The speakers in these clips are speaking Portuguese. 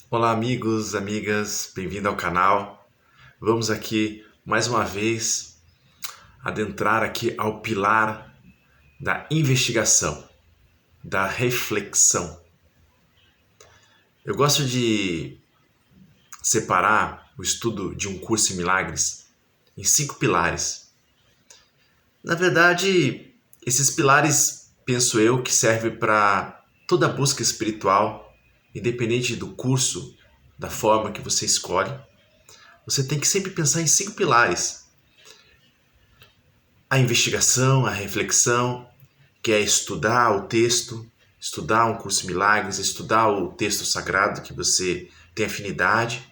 Olá, amigos, amigas, bem-vindo ao canal. Vamos aqui mais uma vez adentrar aqui ao pilar da investigação, da reflexão. Eu gosto de separar o estudo de um curso em milagres em 5 pilares. Na verdade, esses pilares, penso eu, que servem para toda busca espiritual, independente do curso, da forma que você escolhe. Você tem que sempre pensar em 5 pilares. A investigação, a reflexão, que é estudar o texto, estudar um curso de milagres, estudar o texto sagrado que você tem afinidade,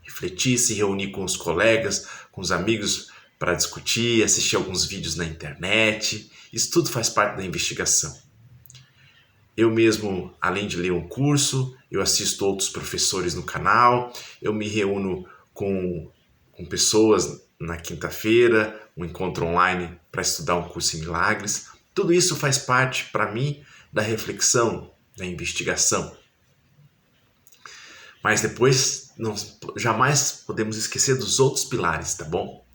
refletir, se reunir com os colegas, com os amigos para discutir, assistir alguns vídeos na internet. Isso tudo faz parte da investigação. Eu mesmo, além de ler um curso, eu assisto outros professores no canal, eu me reúno com pessoas na quinta-feira, um encontro online para estudar um curso em milagres. Tudo isso faz parte, para mim, da reflexão, da investigação. Mas depois, jamais podemos esquecer dos outros pilares, tá bom?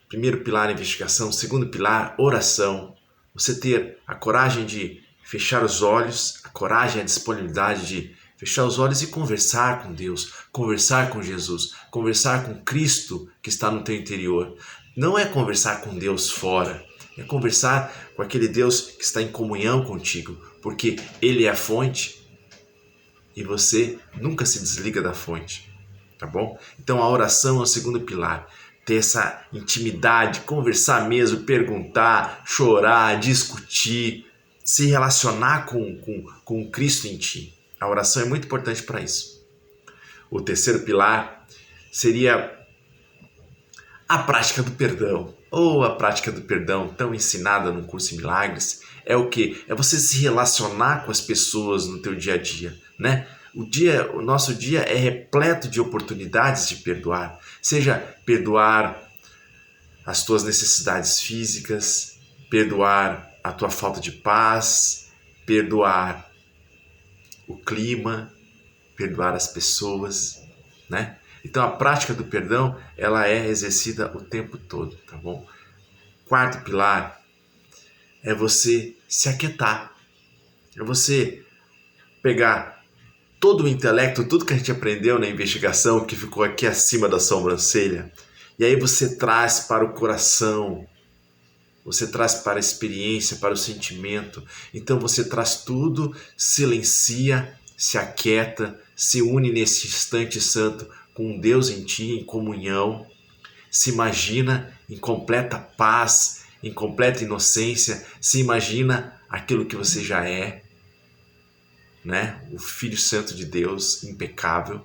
Primeiro pilar, investigação. Segundo pilar, oração. Você ter a coragem de fechar os olhos, a coragem, a disponibilidade de fechar os olhos e conversar com Deus, conversar com Jesus, conversar com Cristo que está no teu interior. Não é conversar com Deus fora, é conversar com aquele Deus que está em comunhão contigo, porque Ele é a fonte e você nunca se desliga da fonte, tá bom? Então a oração é o segundo pilar. Ter essa intimidade, conversar mesmo, perguntar, chorar, discutir, se relacionar com Cristo em ti. A oração é muito importante para isso. O terceiro pilar seria a prática do perdão. Ou a prática do perdão, tão ensinada no curso de milagres, é o quê? É você se relacionar com as pessoas no teu dia a dia, né? O nosso dia é repleto de oportunidades de perdoar. Seja perdoar as tuas necessidades físicas, perdoar a tua falta de paz, perdoar o clima, perdoar as pessoas, né? Então a prática do perdão, ela é exercida o tempo todo, tá bom? Quarto pilar é você se aquietar. É você pegar todo o intelecto, tudo que a gente aprendeu na investigação, que ficou aqui acima da sobrancelha, e aí você traz para o coração, você traz para a experiência, para o sentimento. Então você traz tudo, silencia, se aquieta, se une nesse instante santo com Deus em ti, em comunhão, se imagina em completa paz, em completa inocência, se imagina aquilo que você já é, né? O Filho Santo de Deus, impecável.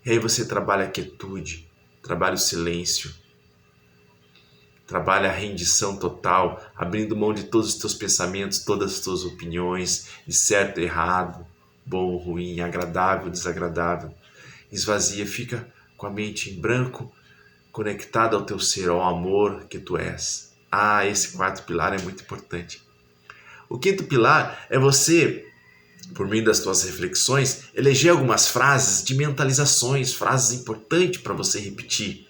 E aí você trabalha a quietude, trabalha o silêncio, trabalha a rendição total, abrindo mão de todos os teus pensamentos, todas as tuas opiniões, de certo e errado, bom, ruim, agradável, desagradável. Esvazia, fica com a mente em branco, conectada ao teu ser, ao amor que tu és. Esse quarto pilar é muito importante. O quinto pilar é você, por meio das tuas reflexões, eleger algumas frases de mentalizações, frases importantes para você repetir,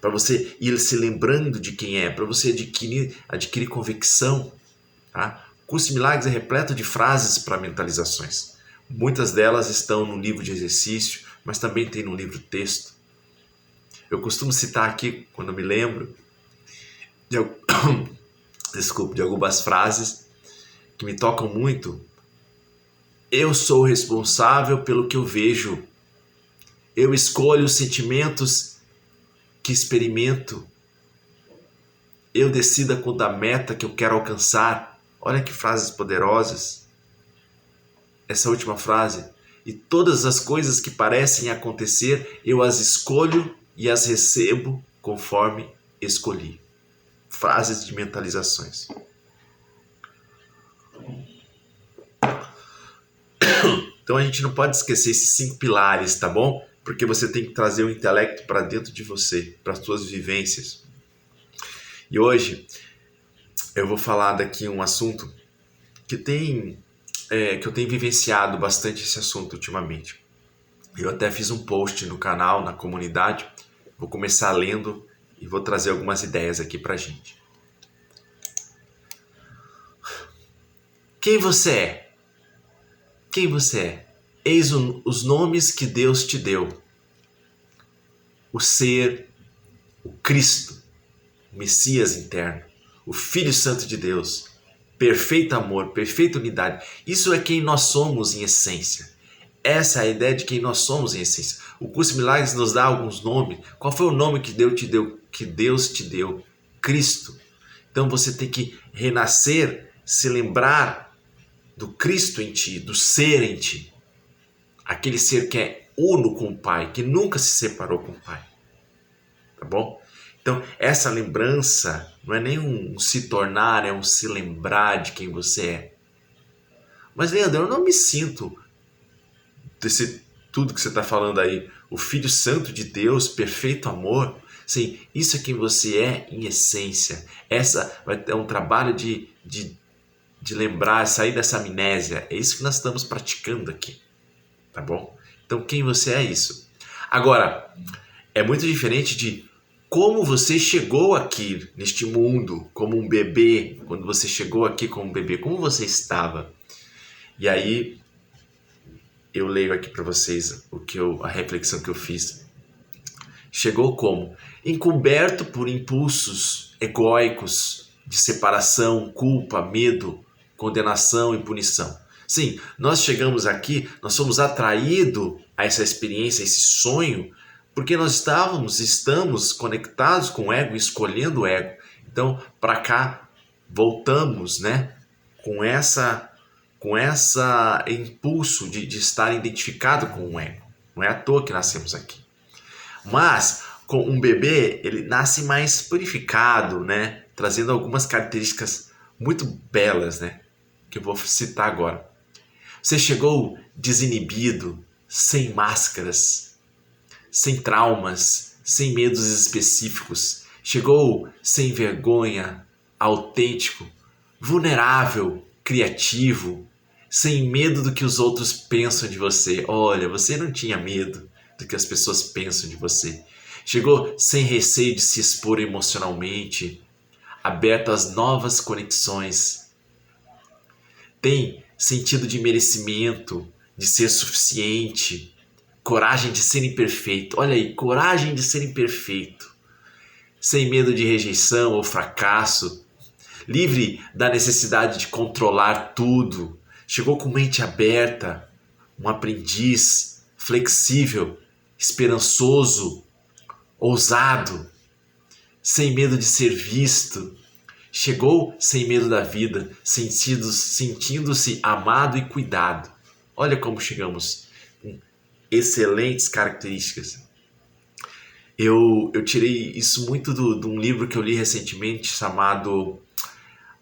para você ir se lembrando de quem é, para você adquirir convicção. Tá? O curso de milagres é repleto de frases para mentalizações. Muitas delas estão no livro de exercício, mas também tem no livro texto. Eu costumo citar aqui, quando me lembro, de, de algumas frases que me tocam muito. Eu sou responsável pelo que eu vejo. Eu escolho os sentimentos que experimento. Eu decido a cor da meta que eu quero alcançar. Olha que frases poderosas. Essa última frase. E todas as coisas que parecem acontecer, eu as escolho e as recebo conforme escolhi. Frases de mentalizações. Então a gente não pode esquecer esses 5 pilares, tá bom? Porque você tem que trazer o intelecto para dentro de você, para as suas vivências. E hoje eu vou falar daqui um assunto que tem que eu tenho vivenciado bastante esse assunto ultimamente. Eu até fiz um post no canal, na comunidade. Vou começar lendo e vou trazer algumas ideias aqui pra gente. Quem você é? Quem você é? Eis os nomes que Deus te deu. O ser, o Cristo, o Messias interno, o Filho Santo de Deus, perfeito amor, perfeita unidade. Isso é quem nós somos em essência. Essa é a ideia de quem nós somos em essência. O curso de Milagres nos dá alguns nomes. Qual foi o nome que Deus te deu? Que Deus te deu? Cristo. Então você tem que renascer, se lembrar do Cristo em ti, do ser em ti. Aquele ser que é uno com o Pai, que nunca se separou com o Pai. Tá bom? Então, essa lembrança não é nem um se tornar, é um se lembrar de quem você é. Mas, Leandro, eu não me sinto desse tudo que você está falando aí. O Filho Santo de Deus, perfeito amor. Sim, isso é quem você é em essência. Essa vai ter um trabalho de lembrar, sair dessa amnésia. É isso que nós estamos praticando aqui. Tá bom? Então, quem você é isso. Agora, é muito diferente de como você chegou aqui neste mundo como um bebê, quando você chegou aqui como um bebê, como você estava. E aí eu leio aqui para vocês a reflexão que eu fiz. Chegou como? Encoberto por impulsos egóicos de separação, culpa, medo, condenação e punição. Sim, nós chegamos aqui, nós somos atraídos a essa experiência, a esse sonho, porque nós estamos conectados com o ego, escolhendo o ego. Então, para cá, voltamos, né, com essa impulso de estar identificado com o ego. Não é à toa que nascemos aqui. Mas, com um bebê, ele nasce mais purificado, né, trazendo algumas características muito belas, né, que eu vou citar agora. Você chegou desinibido, sem máscaras, sem traumas, sem medos específicos. Chegou sem vergonha, autêntico, vulnerável, criativo, sem medo do que os outros pensam de você. Olha, você não tinha medo do que as pessoas pensam de você. Chegou sem receio de se expor emocionalmente, aberto às novas conexões. Tem sentido de merecimento, de ser suficiente, coragem de ser imperfeito. Olha aí, coragem de ser imperfeito. Sem medo de rejeição ou fracasso. Livre da necessidade de controlar tudo. Chegou com mente aberta, um aprendiz, flexível, esperançoso, ousado, sem medo de ser visto. Chegou sem medo da vida, sentindo-se amado e cuidado. Olha como chegamos com excelentes características. Eu tirei isso muito de um livro que eu li recentemente chamado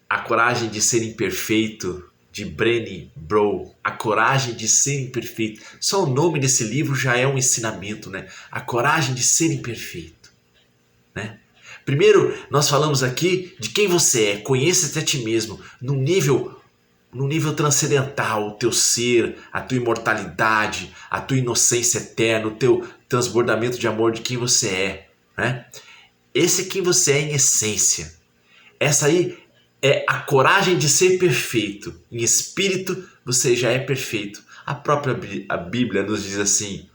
A Coragem de Ser Imperfeito, de Brené Brown. A Coragem de Ser Imperfeito. Só o nome desse livro já é um ensinamento, né? A Coragem de Ser Imperfeito, né? Primeiro, nós falamos aqui de quem você é. Conheça-te a ti mesmo no nível transcendental, o teu ser, a tua imortalidade, a tua inocência eterna, o teu transbordamento de amor de quem você é, né? Esse é quem você é em essência. Essa aí é a coragem de ser perfeito. Em espírito, você já é perfeito. A própria Bíblia nos diz assim: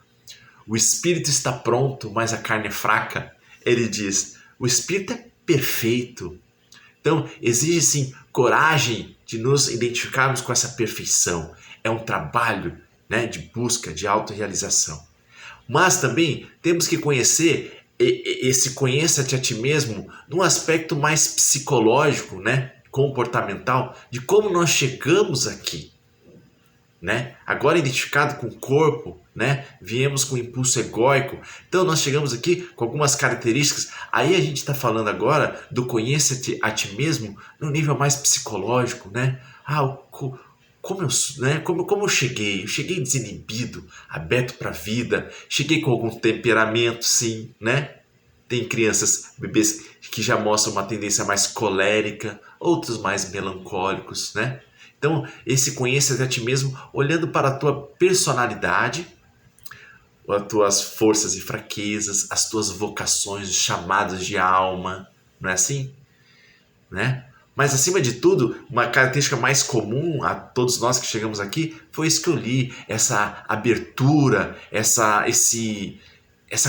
o espírito está pronto, mas a carne é fraca. Ele diz: o espírito é perfeito. Então, exige sim coragem de nos identificarmos com essa perfeição. É um trabalho, né, de busca, de autorrealização. Mas também temos que conhecer esse conheça-te a ti mesmo num aspecto mais psicológico, né, comportamental, de como nós chegamos aqui, né? Agora identificado com o corpo, né? Viemos com o impulso egóico. Então nós chegamos aqui com algumas características. Aí a gente está falando agora do conheça-te a ti mesmo no nível mais psicológico, né? Como eu cheguei? Eu cheguei desinibido, aberto para a vida. Cheguei com algum temperamento, sim, né? Tem crianças, bebês que já mostram uma tendência mais colérica, outros mais melancólicos, né? Então, esse conheça a ti mesmo olhando para a tua personalidade, as tuas forças e fraquezas, as tuas vocações, os chamados de alma, não é assim? Né? Mas, acima de tudo, uma característica mais comum a todos nós que chegamos aqui foi isso que eu li, essa abertura, essa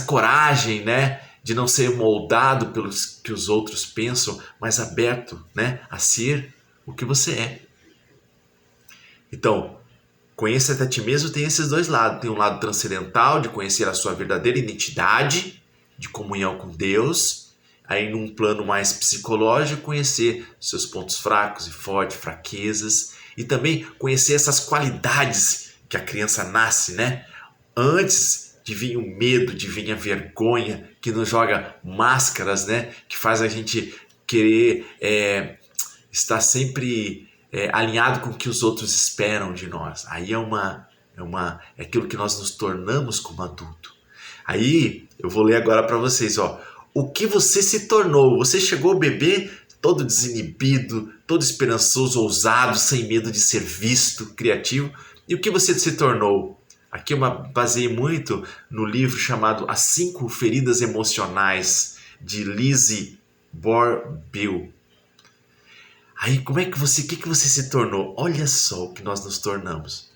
coragem, né, de não ser moldado pelos que os outros pensam, mas aberto, né, a ser o que você é. Então, conheça a ti mesmo tem esses dois lados. Tem um lado transcendental, de conhecer a sua verdadeira identidade, de comunhão com Deus. Aí, num plano mais psicológico, conhecer seus pontos fracos e fortes, fraquezas. E também conhecer essas qualidades que a criança nasce, né? Antes de vir o medo, de vir a vergonha, que nos joga máscaras, né? Que faz a gente querer estar sempre alinhado com o que os outros esperam de nós. Aí é aquilo que nós nos tornamos como adulto. Aí eu vou ler agora para vocês, ó. O que você se tornou? Você chegou bebê todo desinibido, todo esperançoso, ousado, sem medo de ser visto, criativo. E o que você se tornou? Aqui eu baseei muito no livro chamado As 5 Feridas Emocionais, de Lizzie Bourbeau. Aí, o que você se tornou? Olha só o que nós nos tornamos.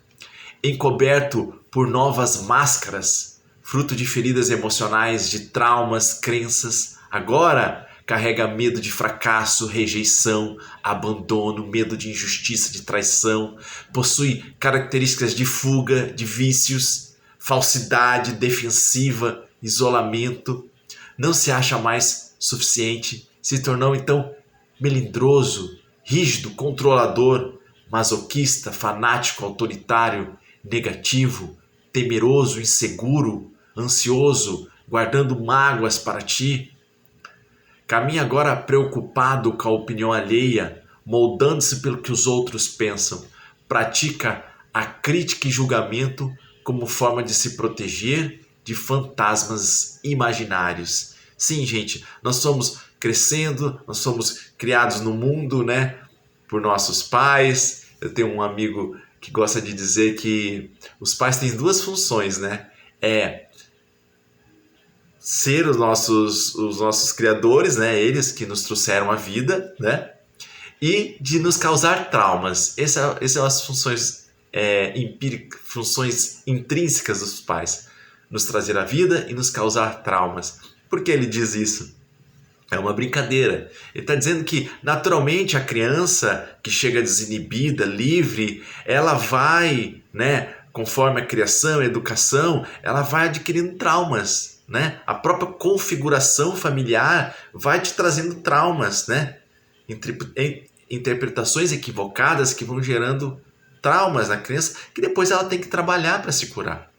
Encoberto por novas máscaras, fruto de feridas emocionais, de traumas, crenças. Agora carrega medo de fracasso, rejeição, abandono, medo de injustiça, de traição. Possui características de fuga, de vícios, falsidade, defensiva, isolamento. Não se acha mais suficiente. Se tornou, então, melindroso, rígido, controlador, masoquista, fanático, autoritário, negativo, temeroso, inseguro, ansioso, guardando mágoas para ti. Caminha agora preocupado com a opinião alheia, moldando-se pelo que os outros pensam. Pratica a crítica e julgamento como forma de se proteger de fantasmas imaginários. Sim, gente, nós somos crescendo, nós somos criados no mundo, né, por nossos pais. Eu tenho um amigo que gosta de dizer que os pais têm duas funções, né? Ser os nossos criadores, né? Eles que nos trouxeram a vida, né? E de nos causar traumas. Essas são as funções empíricas, funções intrínsecas dos pais. Nos trazer a vida e nos causar traumas. Por que ele diz isso? É uma brincadeira. Ele está dizendo que, naturalmente, a criança que chega desinibida, livre, ela vai, né, conforme a criação, a educação, ela vai adquirindo traumas, né? A própria configuração familiar vai te trazendo traumas, né? Interpretações equivocadas que vão gerando traumas na criança que depois ela tem que trabalhar para se curar.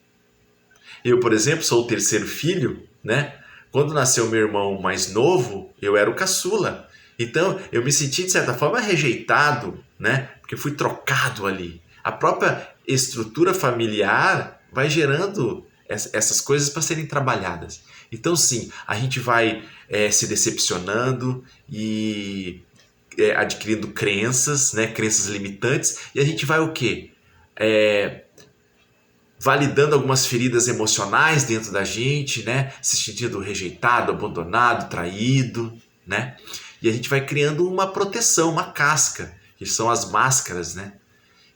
Eu, por exemplo, sou o terceiro filho, né? Quando nasceu meu irmão mais novo, eu era o caçula. Então, eu me senti, de certa forma, rejeitado, né? Porque fui trocado ali. A própria estrutura familiar vai gerando essas coisas para serem trabalhadas. Então, sim, a gente vai se decepcionando e adquirindo crenças, né? Crenças limitantes. E a gente vai o quê? Validando algumas feridas emocionais dentro da gente, né? Se sentindo rejeitado, abandonado, traído, né? E a gente vai criando uma proteção, uma casca, que são as máscaras, né?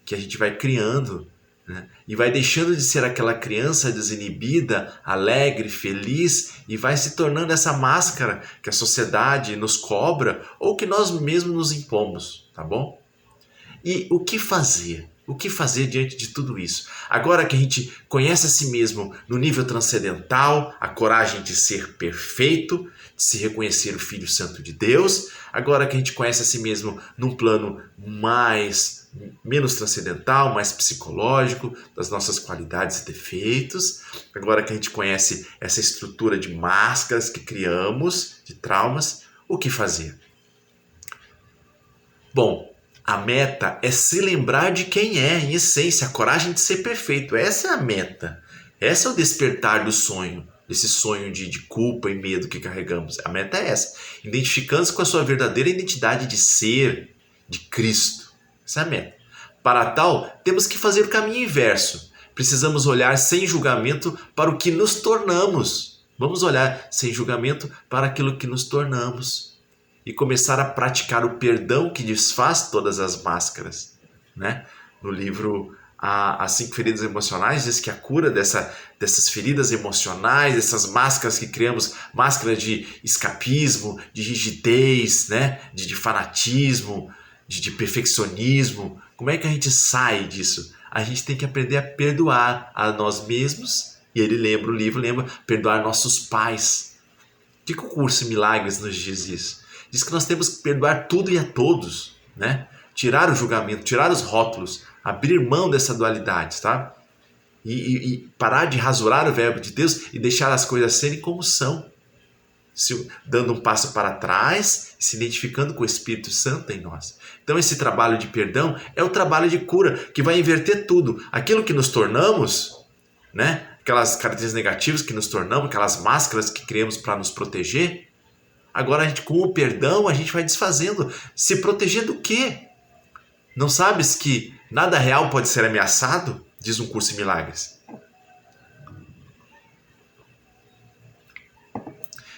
Que a gente vai criando, né? E vai deixando de ser aquela criança desinibida, alegre, feliz, e vai se tornando essa máscara que a sociedade nos cobra ou que nós mesmos nos impomos, tá bom? E o que fazer? O que fazer diante de tudo isso? Agora que a gente conhece a si mesmo no nível transcendental, a coragem de ser perfeito, de se reconhecer o Filho Santo de Deus, agora que a gente conhece a si mesmo num plano menos transcendental, mais psicológico, das nossas qualidades e defeitos, agora que a gente conhece essa estrutura de máscaras que criamos, de traumas, o que fazer? Bom, a meta é se lembrar de quem é, em essência, a coragem de ser perfeito. Essa é a meta. Esse é o despertar do sonho, desse sonho de culpa e medo que carregamos. A meta é essa. Identificando-se com a sua verdadeira identidade de ser, de Cristo. Essa é a meta. Para tal, temos que fazer o caminho inverso. Precisamos olhar sem julgamento para o que nos tornamos. Vamos olhar sem julgamento para aquilo que nos tornamos. E começar a praticar o perdão que desfaz todas as máscaras, né? No livro As 5 Feridas Emocionais diz que a cura dessas feridas emocionais, dessas máscaras que criamos, máscara de escapismo, de rigidez, né? de fanatismo, de perfeccionismo. Como é que a gente sai disso? A gente tem que aprender a perdoar a nós mesmos. E o livro lembra, perdoar nossos pais. O que o curso Milagres nos diz isso? Diz que nós temos que perdoar tudo e a todos, né? Tirar o julgamento, tirar os rótulos, abrir mão dessa dualidade, tá? E parar de rasurar o verbo de Deus e deixar as coisas serem como são. Dando um passo para trás, se identificando com o Espírito Santo em nós. Então esse trabalho de perdão é o trabalho de cura, que vai inverter tudo. Aquilo que nos tornamos, né? Aquelas características negativas que nos tornamos, aquelas máscaras que criamos para nos proteger. Agora, com o perdão, a gente vai desfazendo. Se proteger do quê? Não sabes que nada real pode ser ameaçado? Diz um curso em Milagres.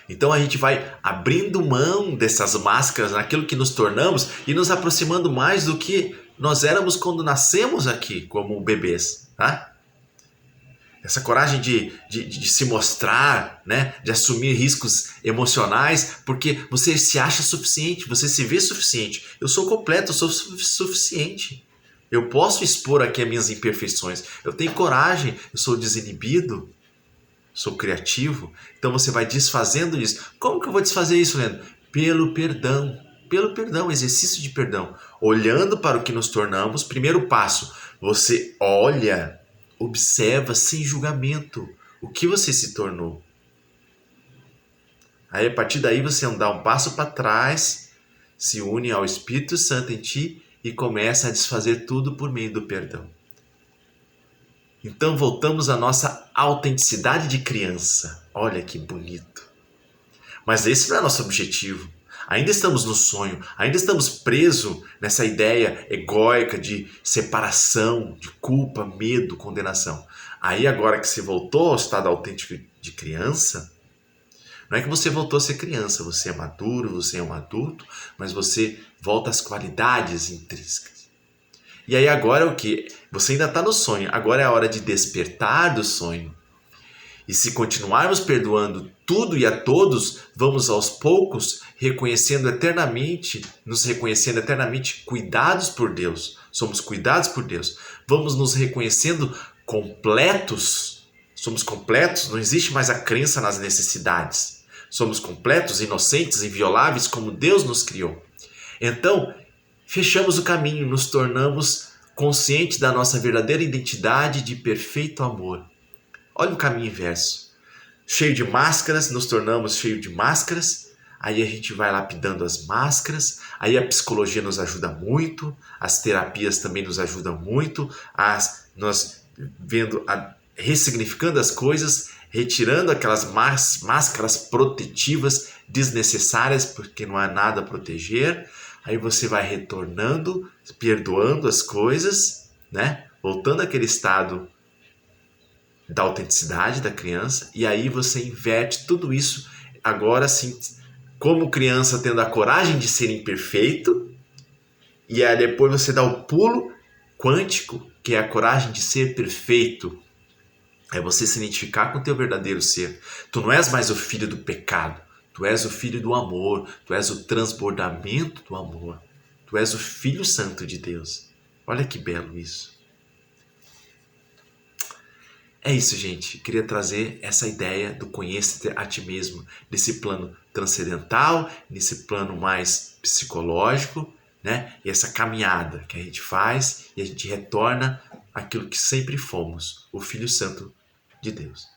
Então a gente vai abrindo mão dessas máscaras, naquilo que nos tornamos e nos aproximando mais do que nós éramos quando nascemos aqui, como bebês, tá? Essa coragem de se mostrar, né? De assumir riscos emocionais, porque você se acha suficiente, você se vê suficiente. Eu sou completo, eu sou suficiente. Eu posso expor aqui as minhas imperfeições. Eu tenho coragem, eu sou desinibido, sou criativo. Então você vai desfazendo isso. Como que eu vou desfazer isso, Leandro? Pelo perdão. Pelo perdão, exercício de perdão. Olhando para o que nos tornamos, primeiro passo, você olha, observa sem julgamento o que você se tornou. Aí a partir daí você dá um passo para trás, se une ao Espírito Santo em ti e começa a desfazer tudo por meio do perdão. Então voltamos à nossa autenticidade de criança. Olha que bonito. Mas esse não é nosso objetivo. Ainda estamos no sonho, ainda estamos presos nessa ideia egóica de separação, de culpa, medo, condenação. Aí agora que você voltou ao estado autêntico de criança, não é que você voltou a ser criança, você é maduro, você é um adulto, mas você volta às qualidades intrínsecas. E aí agora é o que? Você ainda está no sonho, agora é a hora de despertar do sonho. E se continuarmos perdoando tudo e a todos, vamos aos poucos nos reconhecendo eternamente cuidados por Deus. Somos cuidados por Deus. Vamos nos reconhecendo completos. Somos completos, não existe mais a crença nas necessidades. Somos completos, inocentes, invioláveis como Deus nos criou. Então, fechamos o caminho, nos tornamos conscientes da nossa verdadeira identidade de perfeito amor. Olha o caminho inverso. Cheio de máscaras, nos tornamos cheio de máscaras. Aí a gente vai lapidando as máscaras. Aí a psicologia nos ajuda muito. As terapias também nos ajudam muito. Nós ressignificando as coisas, retirando aquelas máscaras protetivas desnecessárias, porque não há nada a proteger. Aí você vai retornando, perdoando as coisas, né? Voltando àquele estado da autenticidade da criança, e aí você inverte tudo isso, agora sim, como criança tendo a coragem de ser imperfeito, e aí depois você dá o pulo quântico, que é a coragem de ser perfeito. É você se identificar com o teu verdadeiro ser. Tu não és mais o filho do pecado, tu és o filho do amor, tu és o transbordamento do amor, tu és o Filho Santo de Deus. Olha que belo isso. É isso, gente. Eu queria trazer essa ideia do conhecer a ti mesmo, nesse plano transcendental, nesse plano mais psicológico, né? E essa caminhada que a gente faz e a gente retorna àquilo que sempre fomos, o Filho Santo de Deus.